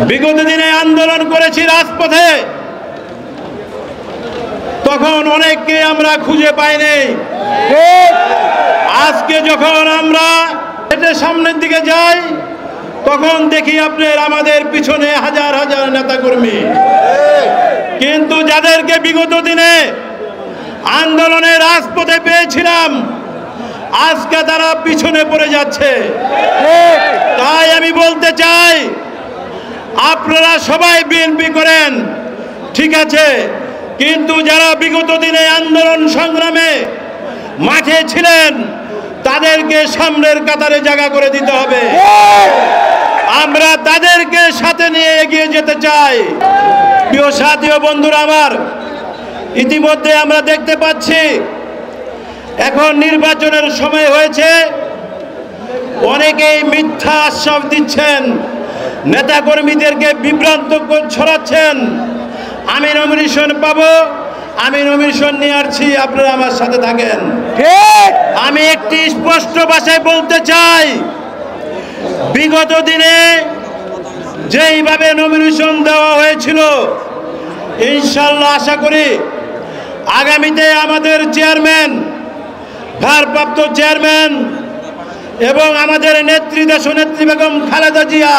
বিগত দিনে আন্দোলন করেছি রাজপথে, তখন অনেককে আমরা খুঁজে পাইনি। আজকে যখন আমরা সামনের দিকে যাই, তখন দেখি আপনার আমাদের পিছনে হাজার হাজার নেতাকর্মী, কিন্তু যাদেরকে বিগত দিনে আন্দোলনে রাজপথে পেয়েছিলাম, আজকে তারা পিছনে পড়ে যাচ্ছে। তাই আমি বলতে চাই, আপনারা সবাই বিএনপি করেন, ঠিক আছে, কিন্তু যারা বিগত দিনে আন্দোলন সংগ্রামে মাঠে ছিলেন, তাদেরকে সামনের কাতারে জায়গা করে দিতে হবে। আমরা তাদেরকে সাথে নিয়ে এগিয়ে যেতে চাই। প্রিয় সাথী ও বন্ধুরা আমার, ইতিমধ্যে আমরা দেখতে পাচ্ছি এখন নির্বাচনের সময় হয়েছে, অনেকেই মিথ্যা আশ্বাস দিচ্ছেন, নেতাকর্মীদেরকে বিভ্রান্ত ছড়াচ্ছেন। আমি নমিনেশন পাবো, আমি নমিনেশন নিয়ে আসছি, আপনারা আমার সাথে থাকেন। আমি একটি স্পষ্ট ভাষায় বলতে চাই, বিগত দিনে যেইভাবে নমিনেশন দেওয়া হয়েছিল, ইনশাল্লাহ আশা করি আগামীতে আমাদের চেয়ারম্যান, ভারপ্রাপ্ত চেয়ারম্যান এবং আমাদের নেত্রী দেশনেত্রী বেগম খালেদা জিয়া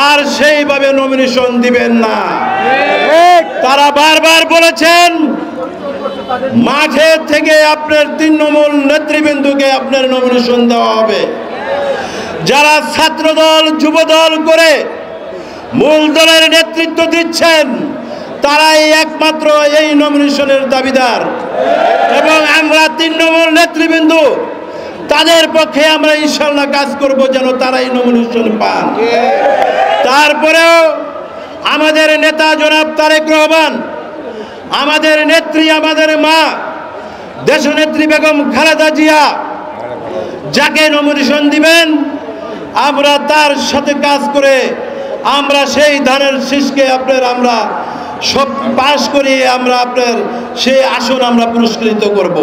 আর সেইভাবে নমিনেশন দিবেন না। তারা বারবার বলেছেন, মাঠে থেকে আপনার তৃণমূল নেতৃবৃন্দকে আপনার নমিনেশন দেওয়া হবে। যারা ছাত্রদল যুবদল করে মূল দলের নেতৃত্ব দিচ্ছেন, তারাই একমাত্র এই নমিনেশনের দাবিদার, এবং আমরা তৃণমূল নেতৃবৃন্দ তাদের পক্ষে আমরা ইনশাল্লাহ কাজ করব যেন তারাই নমিনেশন পান। তারপরেও আমাদের নেতা জনাব তারেক রহমান, আমাদের নেত্রী, আমাদের মা দেশনেত্রী বেগম খালেদা জিয়া যাকে নমিনেশন দিবেন, আমরা তার সাথে কাজ করে আমরা সেই ধানের শীষকে আমরা সব পাশ করিয়ে আমরা সেই আসন আমরা পুরস্কৃত করব।